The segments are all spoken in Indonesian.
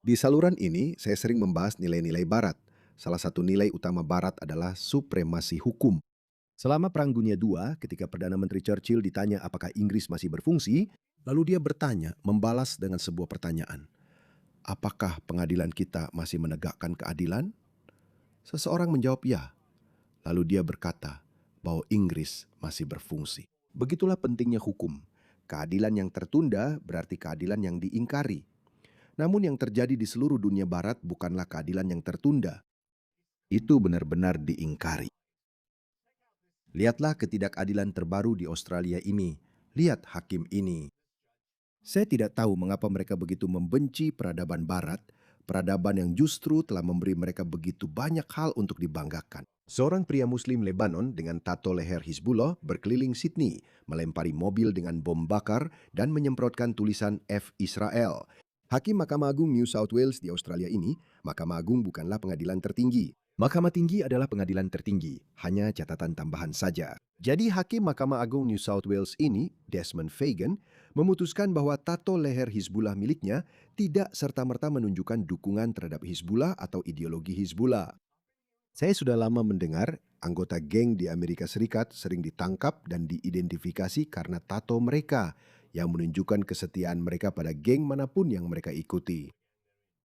Di saluran ini, saya sering membahas nilai-nilai Barat. Salah satu nilai utama Barat adalah supremasi hukum. Selama Perang Dunia II, ketika Perdana Menteri Churchill ditanya apakah Inggris masih berfungsi, lalu dia bertanya, membalas dengan sebuah pertanyaan. Apakah pengadilan kita masih menegakkan keadilan? Seseorang menjawab ya. Lalu dia berkata bahwa Inggris masih berfungsi. Begitulah pentingnya hukum. Keadilan yang tertunda berarti keadilan yang diingkari. Namun yang terjadi di seluruh dunia barat bukanlah keadilan yang tertunda. Itu benar-benar diingkari. Lihatlah ketidakadilan terbaru di Australia ini. Lihat hakim ini. Saya tidak tahu mengapa mereka begitu membenci peradaban barat, peradaban yang justru telah memberi mereka begitu banyak hal untuk dibanggakan. Seorang pria Muslim Lebanon dengan tato leher Hizbullah berkeliling Sydney, melempari mobil dengan bom bakar dan menyemprotkan tulisan F Israel. Hakim Mahkamah Agung New South Wales di Australia ini, Mahkamah Agung bukanlah pengadilan tertinggi. Mahkamah Tinggi adalah pengadilan tertinggi, hanya catatan tambahan saja. Jadi Hakim Mahkamah Agung New South Wales ini, Desmond Fagan, memutuskan bahwa tato leher Hizbullah miliknya tidak serta-merta menunjukkan dukungan terhadap Hizbullah atau ideologi Hizbullah. Saya sudah lama mendengar anggota geng di Amerika Serikat sering ditangkap dan diidentifikasi karena tato mereka yang menunjukkan kesetiaan mereka pada geng manapun yang mereka ikuti.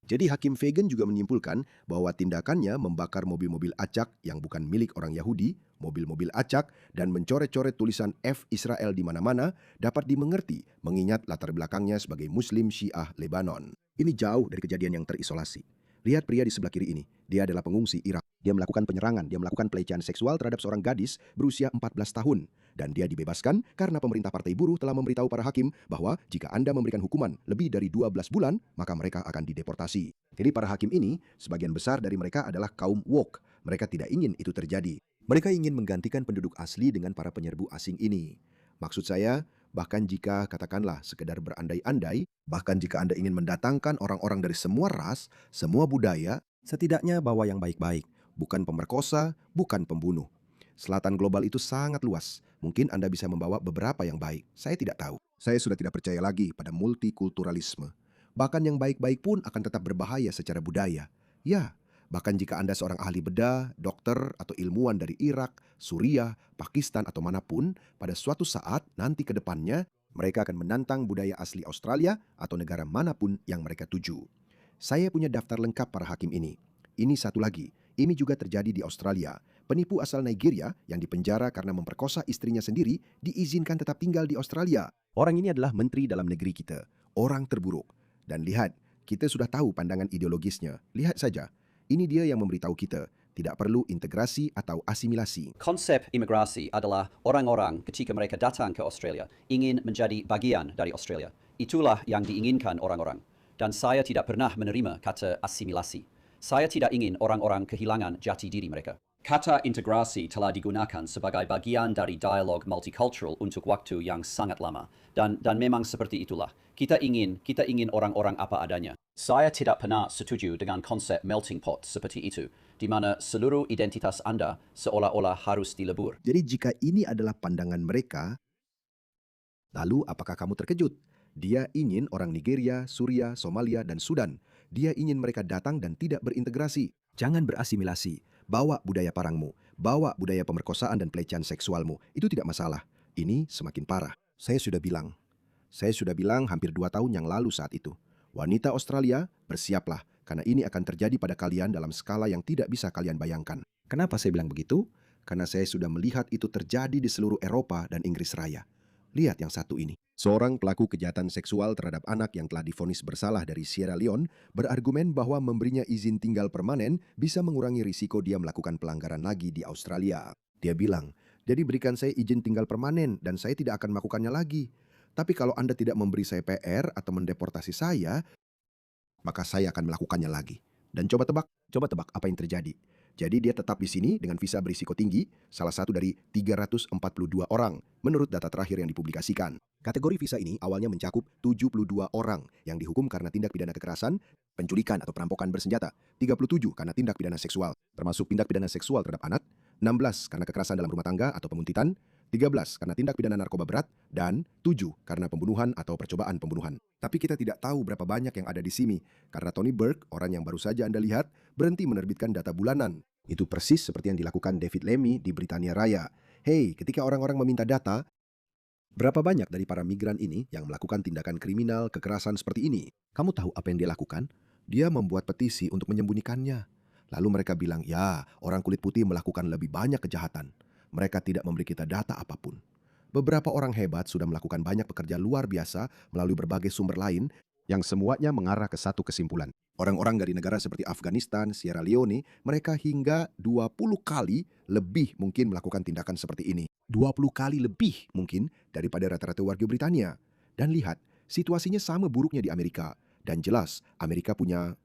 Jadi Hakim Fagan juga menyimpulkan bahwa tindakannya membakar mobil-mobil acak yang bukan milik orang Yahudi, mobil-mobil acak, dan mencoret-coret tulisan F Israel di mana-mana dapat dimengerti mengingat latar belakangnya sebagai Muslim Syiah Lebanon. Ini jauh dari kejadian yang terisolasi. Lihat pria di sebelah kiri ini. Dia adalah pengungsi Irak. Dia melakukan penyerangan, dia melakukan pelecehan seksual terhadap seorang gadis berusia 14 tahun. Dan dia dibebaskan karena pemerintah Partai Buruh telah memberitahu para hakim bahwa jika Anda memberikan hukuman lebih dari 12 bulan, maka mereka akan dideportasi. Jadi para hakim ini, sebagian besar dari mereka adalah kaum woke. Mereka tidak ingin itu terjadi. Mereka ingin menggantikan penduduk asli dengan para penyerbu asing ini. Maksud saya, bahkan jika katakanlah sekedar berandai-andai, bahkan jika Anda ingin mendatangkan orang-orang dari semua ras, semua budaya, setidaknya bawa yang baik-baik, bukan pemerkosa, bukan pembunuh. Selatan global itu sangat luas. Mungkin Anda bisa membawa beberapa yang baik. Saya tidak tahu. Saya sudah tidak percaya lagi pada multikulturalisme. Bahkan yang baik-baik pun akan tetap berbahaya secara budaya. Ya, bahkan jika Anda seorang ahli bedah, dokter, atau ilmuwan dari Irak, Suriah, Pakistan, atau manapun, pada suatu saat nanti ke depannya, mereka akan menantang budaya asli Australia atau negara manapun yang mereka tuju. Saya punya daftar lengkap para hakim ini. Ini satu lagi, ini juga terjadi di Australia. Penipu asal Nigeria yang dipenjara karena memperkosa istrinya sendiri diizinkan tetap tinggal di Australia. Orang ini adalah menteri dalam negeri kita, orang terburuk. Dan lihat, kita sudah tahu pandangan ideologisnya. Lihat saja, ini dia yang memberitahu kita, tidak perlu integrasi atau asimilasi. Konsep imigrasi adalah orang-orang ketika mereka datang ke Australia ingin menjadi bagian dari Australia. Itulah yang diinginkan orang-orang. Dan saya tidak pernah menerima kata asimilasi. Saya tidak ingin orang-orang kehilangan jati diri mereka. Kata integrasi telah digunakan sebagai bagian dari dialog multicultural untuk waktu yang sangat lama. Dan memang seperti itulah. Kita ingin orang-orang apa adanya. Saya tidak pernah setuju dengan konsep melting pot seperti itu, di mana seluruh identitas Anda seolah-olah harus dilebur. Jadi jika ini adalah pandangan mereka, lalu apakah kamu terkejut? Dia ingin orang Nigeria, Suria, Somalia, dan Sudan. Dia ingin mereka datang dan tidak berintegrasi. Jangan berasimilasi. Bawa budaya parangmu. Bawa budaya pemerkosaan dan pelecehan seksualmu. Itu tidak masalah. Ini semakin parah. Saya sudah bilang. Hampir 2 tahun yang lalu saat itu. Wanita Australia, bersiaplah. Karena ini akan terjadi pada kalian dalam skala yang tidak bisa kalian bayangkan. Kenapa saya bilang begitu? Karena saya sudah melihat itu terjadi di seluruh Eropa dan Inggris Raya. Lihat yang satu ini. Seorang pelaku kejahatan seksual terhadap anak yang telah divonis bersalah dari Sierra Leone berargumen bahwa memberinya izin tinggal permanen bisa mengurangi risiko dia melakukan pelanggaran lagi di Australia. Dia bilang, jadi berikan saya izin tinggal permanen dan saya tidak akan melakukannya lagi. Tapi kalau Anda tidak memberi saya PR atau mendeportasi saya, maka saya akan melakukannya lagi. Dan coba tebak apa yang terjadi. Jadi dia tetap di sini dengan visa berisiko tinggi, salah satu dari 342 orang, menurut data terakhir yang dipublikasikan. Kategori visa ini awalnya mencakup 72 orang yang dihukum karena tindak pidana kekerasan, penculikan atau perampokan bersenjata, 37 karena tindak pidana seksual, termasuk tindak pidana seksual terhadap anak, 16 karena kekerasan dalam rumah tangga atau penguntitan, 13 karena tindak pidana narkoba berat, dan 7 karena pembunuhan atau percobaan pembunuhan. Tapi kita tidak tahu berapa banyak yang ada di sini, karena Tony Burke, orang yang baru saja Anda lihat, berhenti menerbitkan data bulanan. Itu persis seperti yang dilakukan David Lemmy di Britania Raya. Hei, ketika orang-orang meminta data, berapa banyak dari para migran ini yang melakukan tindakan kriminal kekerasan seperti ini? Kamu tahu apa yang dia lakukan? Dia membuat petisi untuk menyembunyikannya. Lalu mereka bilang, ya, orang kulit putih melakukan lebih banyak kejahatan. Mereka tidak memberi kita data apapun. Beberapa orang hebat sudah melakukan banyak pekerjaan luar biasa melalui berbagai sumber lain yang semuanya mengarah ke satu kesimpulan. Orang-orang dari negara seperti Afghanistan, Sierra Leone, mereka hingga 20 kali lebih mungkin melakukan tindakan seperti ini. 20 kali lebih mungkin daripada rata-rata warga Britania. Dan lihat, situasinya sama buruknya di Amerika. Dan jelas, Amerika punya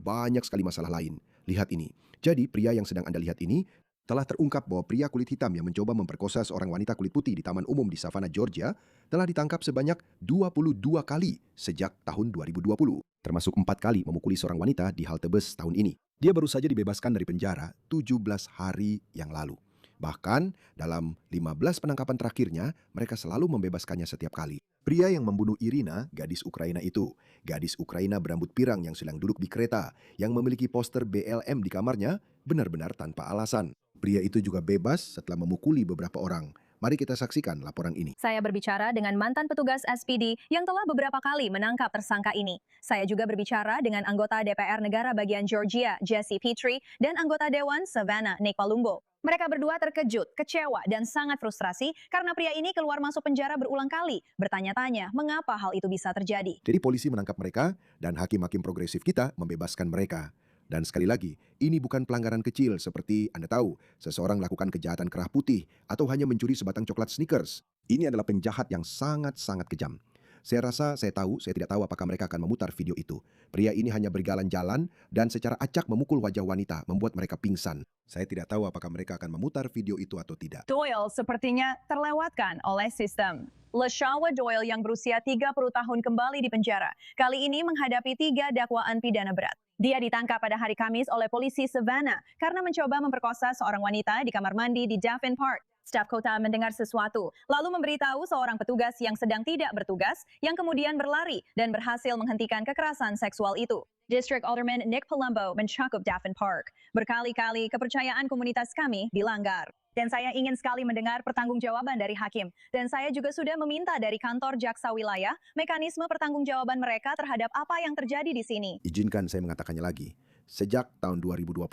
banyak sekali masalah lain. Lihat ini. Jadi, pria yang sedang Anda lihat ini telah terungkap bahwa pria kulit hitam yang mencoba memperkosa seorang wanita kulit putih di taman umum di Savannah, Georgia, telah ditangkap sebanyak 22 kali sejak tahun 2020. Termasuk 4 kali memukuli seorang wanita di halte bus tahun ini. Dia baru saja dibebaskan dari penjara 17 hari yang lalu. Bahkan dalam 15 penangkapan terakhirnya, mereka selalu membebaskannya setiap kali. Pria yang membunuh Irina, gadis Ukraina itu. Gadis Ukraina berambut pirang yang sedang duduk di kereta, yang memiliki poster BLM di kamarnya, benar-benar tanpa alasan. Pria itu juga bebas setelah memukuli beberapa orang. Mari kita saksikan laporan ini. Saya berbicara dengan mantan petugas SPD yang telah beberapa kali menangkap tersangka ini. Saya juga berbicara dengan anggota DPR Negara Bagian Georgia, Jesse Petrie, dan anggota Dewan Savannah, Nick Palumbo. Mereka berdua terkejut, kecewa, dan sangat frustrasi karena pria ini keluar masuk penjara berulang kali, bertanya-tanya mengapa hal itu bisa terjadi. Jadi polisi menangkap mereka dan hakim-hakim progresif kita membebaskan mereka. Dan sekali lagi, ini bukan pelanggaran kecil seperti Anda tahu, seseorang melakukan kejahatan kerah putih atau hanya mencuri sebatang coklat Snickers. Ini adalah penjahat yang sangat-sangat kejam. Saya tidak tahu apakah mereka akan memutar video itu. Pria ini hanya berjalan-jalan dan secara acak memukul wajah wanita, membuat mereka pingsan. Saya tidak tahu apakah mereka akan memutar video itu atau tidak. Doyle sepertinya terlewatkan oleh sistem. LaShawa Doyle yang berusia 30 tahun kembali di penjara. Kali ini menghadapi 3 dakwaan pidana berat. Dia ditangkap pada hari Kamis oleh polisi Savannah karena mencoba memperkosa seorang wanita di kamar mandi di Daphne Park. Staf kota mendengar sesuatu, lalu memberitahu seorang petugas yang sedang tidak bertugas, yang kemudian berlari dan berhasil menghentikan kekerasan seksual itu. District Alderman Nick Palumbo mencakup Daphne Park. Berkali-kali kepercayaan komunitas kami dilanggar. Dan saya ingin sekali mendengar pertanggungjawaban dari hakim. Dan saya juga sudah meminta dari kantor jaksa wilayah mekanisme pertanggungjawaban mereka terhadap apa yang terjadi di sini. Izinkan saya mengatakannya lagi. Sejak tahun 2020,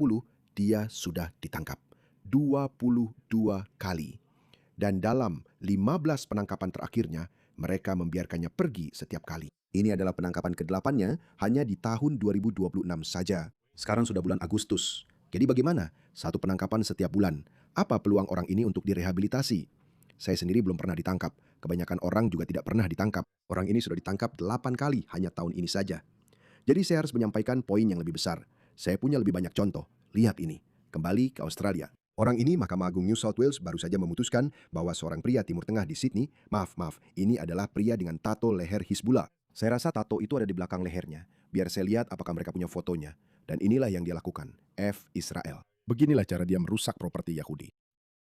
dia sudah ditangkap 22 kali. Dan dalam 15 penangkapan terakhirnya, mereka membiarkannya pergi setiap kali. Ini adalah penangkapan ke-8-nya hanya di tahun 2026 saja. Sekarang sudah bulan Agustus. Jadi bagaimana? Satu penangkapan setiap bulan. Apa peluang orang ini untuk direhabilitasi? Saya sendiri belum pernah ditangkap. Kebanyakan orang juga tidak pernah ditangkap. Orang ini sudah ditangkap 8 kali hanya tahun ini saja. Jadi saya harus menyampaikan poin yang lebih besar. Saya punya lebih banyak contoh. Lihat ini. Kembali ke Australia. Orang ini, Mahkamah Agung New South Wales baru saja memutuskan bahwa seorang pria Timur Tengah di Sydney, ini adalah pria dengan tato leher Hizbullah. Saya rasa tato itu ada di belakang lehernya. Biar saya lihat apakah mereka punya fotonya. Dan inilah yang dia lakukan. F. Israel. Beginilah cara dia merusak properti Yahudi.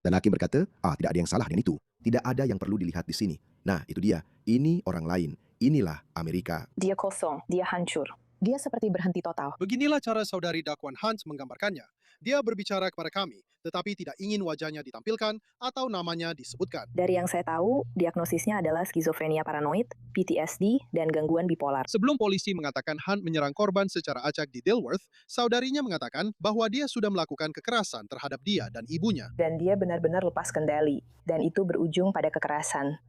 Dan hakim berkata, tidak ada yang salah dengan itu. Tidak ada yang perlu dilihat di sini. Nah, itu dia. Ini orang lain. Inilah Amerika. Dia kosong, dia hancur. Dia seperti berhenti total. Beginilah cara saudari Daquan Hunt menggambarkannya. Dia berbicara kepada kami, tetapi tidak ingin wajahnya ditampilkan atau namanya disebutkan. Dari yang saya tahu, diagnosisnya adalah skizofrenia paranoid, PTSD, dan gangguan bipolar. Sebelum polisi mengatakan Hunt menyerang korban secara acak di Dilworth, saudarinya mengatakan bahwa dia sudah melakukan kekerasan terhadap dia dan ibunya. Dan dia benar-benar lepas kendali, dan itu berujung pada kekerasan.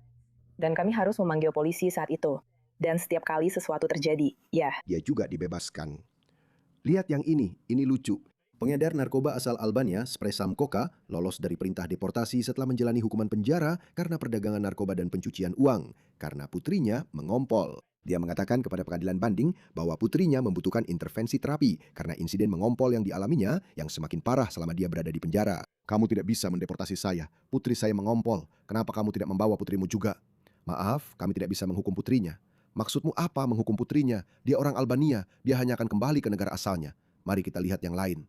Dan kami harus memanggil polisi saat itu. Dan setiap kali sesuatu terjadi, ya. Dia juga dibebaskan. Lihat yang ini lucu. Pengedar narkoba asal Albania, Spresam Koka, lolos dari perintah deportasi setelah menjalani hukuman penjara karena perdagangan narkoba dan pencucian uang, karena putrinya mengompol. Dia mengatakan kepada pengadilan banding bahwa putrinya membutuhkan intervensi terapi karena insiden mengompol yang dialaminya yang semakin parah selama dia berada di penjara. Kamu tidak bisa mendeportasi saya. Putri saya mengompol. Kenapa kamu tidak membawa putrimu juga? Maaf, kami tidak bisa menghukum putrinya. Maksudmu apa menghukum putrinya? Dia orang Albania. Dia hanya akan kembali ke negara asalnya. Mari kita lihat yang lain.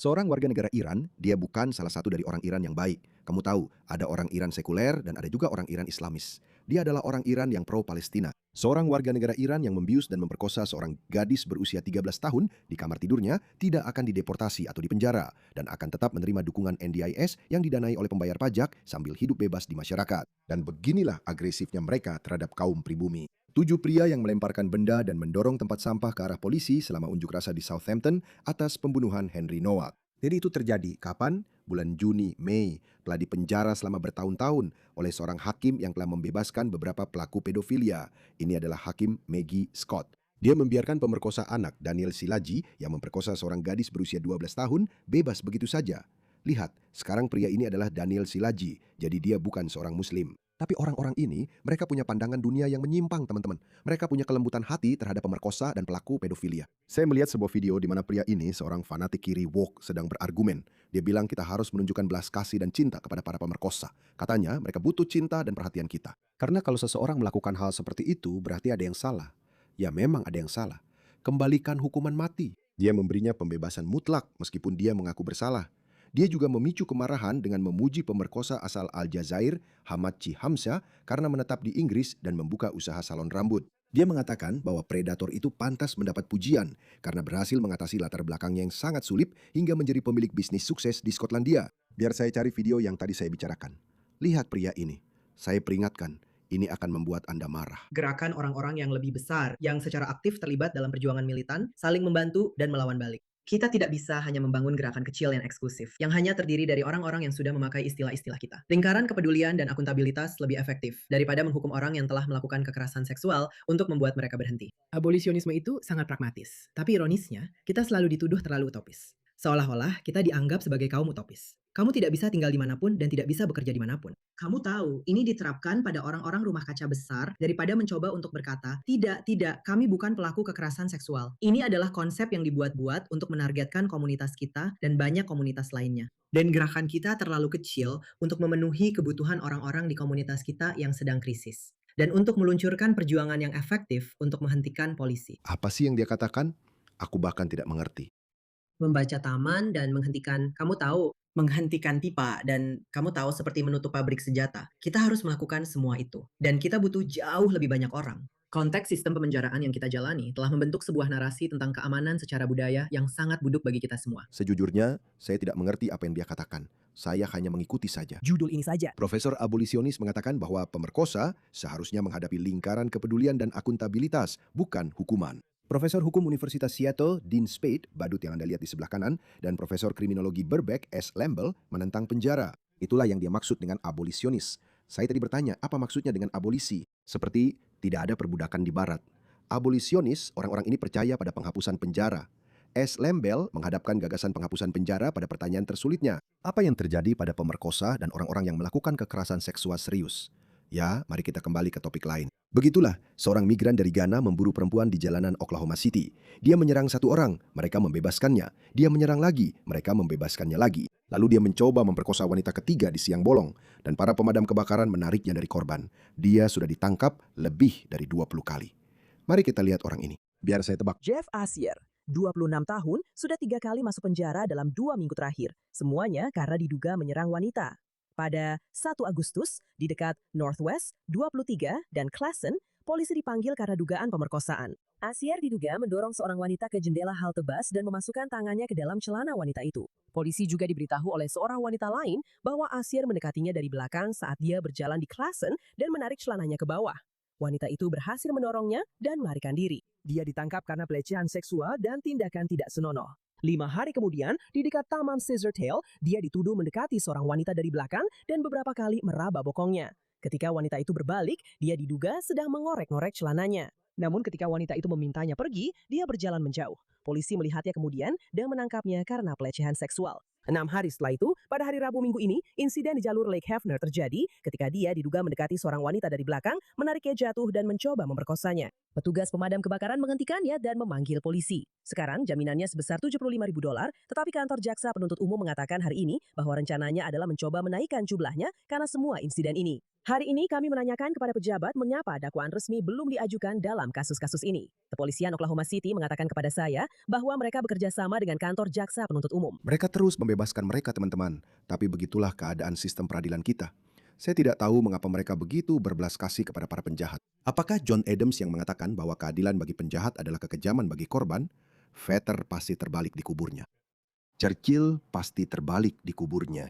Seorang warga negara Iran, dia bukan salah satu dari orang Iran yang baik. Kamu tahu, ada orang Iran sekuler dan ada juga orang Iran Islamis. Dia adalah orang Iran yang pro-Palestina. Seorang warga negara Iran yang membius dan memperkosa seorang gadis berusia 13 tahun di kamar tidurnya tidak akan dideportasi atau dipenjara dan akan tetap menerima dukungan NDIS yang didanai oleh pembayar pajak sambil hidup bebas di masyarakat. Dan beginilah agresifnya mereka terhadap kaum pribumi. 7 pria yang melemparkan benda dan mendorong tempat sampah ke arah polisi selama unjuk rasa di Southampton atas pembunuhan Henry Nowak. Jadi itu terjadi kapan? Bulan Juni, Mei, telah dipenjara selama bertahun-tahun oleh seorang hakim yang telah membebaskan beberapa pelaku pedofilia. Ini adalah Hakim Maggie Scott. Dia membiarkan pemerkosa anak Daniel Silaji yang memperkosa seorang gadis berusia 12 tahun bebas begitu saja. Lihat, sekarang pria ini adalah Daniel Silaji, jadi dia bukan seorang muslim. Tapi orang-orang ini, mereka punya pandangan dunia yang menyimpang, teman-teman. Mereka punya kelembutan hati terhadap pemerkosa dan pelaku pedofilia. Saya melihat sebuah video di mana pria ini, seorang fanatik kiri woke, sedang berargumen. Dia bilang kita harus menunjukkan belas kasih dan cinta kepada para pemerkosa. Katanya mereka butuh cinta dan perhatian kita. Karena kalau seseorang melakukan hal seperti itu, berarti ada yang salah. Ya memang ada yang salah. Kembalikan hukuman mati. Dia memberinya pembebasan mutlak meskipun dia mengaku bersalah. Dia juga memicu kemarahan dengan memuji pemerkosa asal Aljazair, Hamad Chihamsa, karena menetap di Inggris dan membuka usaha salon rambut. Dia mengatakan bahwa predator itu pantas mendapat pujian karena berhasil mengatasi latar belakangnya yang sangat sulit hingga menjadi pemilik bisnis sukses di Skotlandia. Biar saya cari video yang tadi saya bicarakan. Lihat pria ini. Saya peringatkan, ini akan membuat Anda marah. Gerakan orang-orang yang lebih besar yang secara aktif terlibat dalam perjuangan militan, saling membantu dan melawan balik. Kita tidak bisa hanya membangun gerakan kecil yang eksklusif, yang hanya terdiri dari orang-orang yang sudah memakai istilah-istilah kita. Lingkaran kepedulian dan akuntabilitas lebih efektif daripada menghukum orang yang telah melakukan kekerasan seksual untuk membuat mereka berhenti. Abolisionisme itu sangat pragmatis, tapi ironisnya, kita selalu dituduh terlalu utopis. Seolah-olah kita dianggap sebagai kaum utopis. Kamu tidak bisa tinggal dimanapun dan tidak bisa bekerja dimanapun. Kamu tahu, ini diterapkan pada orang-orang rumah kaca besar daripada mencoba untuk berkata, tidak, kami bukan pelaku kekerasan seksual. Ini adalah konsep yang dibuat-buat untuk menargetkan komunitas kita dan banyak komunitas lainnya. Dan gerakan kita terlalu kecil untuk memenuhi kebutuhan orang-orang di komunitas kita yang sedang krisis. Dan untuk meluncurkan perjuangan yang efektif untuk menghentikan polisi. Apa sih yang dia katakan? Aku bahkan tidak mengerti. Membaca taman dan menghentikan pipa dan kamu tahu seperti menutup pabrik senjata. Kita harus melakukan semua itu. Dan kita butuh jauh lebih banyak orang. Konteks sistem pemenjaraan yang kita jalani telah membentuk sebuah narasi tentang keamanan secara budaya yang sangat buruk bagi kita semua. Sejujurnya, saya tidak mengerti apa yang dia katakan. Saya hanya mengikuti saja. Judul ini saja. Profesor abolisionis mengatakan bahwa pemerkosa seharusnya menghadapi lingkaran kepedulian dan akuntabilitas, bukan hukuman. Profesor Hukum Universitas Seattle, Dean Spade, badut yang Anda lihat di sebelah kanan, dan Profesor Kriminologi Birkbeck, S. Lamble, menentang penjara. Itulah yang dia maksud dengan abolisionis. Saya tadi bertanya, apa maksudnya dengan abolisi? Seperti tidak ada perbudakan di barat. Abolisionis, orang-orang ini percaya pada penghapusan penjara. S. Lamble menghadapkan gagasan penghapusan penjara pada pertanyaan tersulitnya. Apa yang terjadi pada pemerkosa dan orang-orang yang melakukan kekerasan seksual serius? Ya, mari kita kembali ke topik lain. Begitulah, seorang migran dari Ghana memburu perempuan di jalanan Oklahoma City. Dia menyerang satu orang, mereka membebaskannya. Dia menyerang lagi, mereka membebaskannya lagi. Lalu dia mencoba memperkosa wanita ketiga di siang bolong. Dan para pemadam kebakaran menariknya dari korban. Dia sudah ditangkap lebih dari 20 kali. Mari kita lihat orang ini. Biar saya tebak. Jeff Asier, 26 tahun, sudah 3 kali masuk penjara dalam 2 minggu terakhir. Semuanya karena diduga menyerang wanita. Pada 1 Agustus, di dekat Northwest 23 dan Classen, polisi dipanggil karena dugaan pemerkosaan. Asier diduga mendorong seorang wanita ke jendela halte bus dan memasukkan tangannya ke dalam celana wanita itu. Polisi juga diberitahu oleh seorang wanita lain bahwa Asier mendekatinya dari belakang saat dia berjalan di Classen dan menarik celananya ke bawah. Wanita itu berhasil mendorongnya dan melarikan diri. Dia ditangkap karena pelecehan seksual dan tindakan tidak senonoh. 5 hari kemudian, di dekat Taman Scissortail, dia dituduh mendekati seorang wanita dari belakang dan beberapa kali meraba bokongnya. Ketika wanita itu berbalik, dia diduga sedang mengorek-ngorek celananya. Namun ketika wanita itu memintanya pergi, dia berjalan menjauh. Polisi melihatnya kemudian dan menangkapnya karena pelecehan seksual. 6 hari setelah itu, pada hari Rabu minggu ini, insiden di jalur Lake Hefner terjadi ketika dia diduga mendekati seorang wanita dari belakang, menariknya jatuh dan mencoba memperkosanya. Petugas pemadam kebakaran menghentikannya dan memanggil polisi. Sekarang jaminannya sebesar $75.000, tetapi kantor jaksa penuntut umum mengatakan hari ini bahwa rencananya adalah mencoba menaikkan jumlahnya karena semua insiden ini. Hari ini kami menanyakan kepada pejabat mengapa dakwaan resmi belum diajukan dalam kasus-kasus ini. Kepolisian Oklahoma City mengatakan kepada saya bahwa mereka bekerja sama dengan kantor jaksa penuntut umum. Mereka terus membebaskan mereka, teman-teman. Tapi begitulah keadaan sistem peradilan kita. Saya tidak tahu mengapa mereka begitu berbelas kasih kepada para penjahat. Apakah John Adams yang mengatakan bahwa keadilan bagi penjahat adalah kekejaman bagi korban? Vetter pasti terbalik di kuburnya. Churchill pasti terbalik di kuburnya.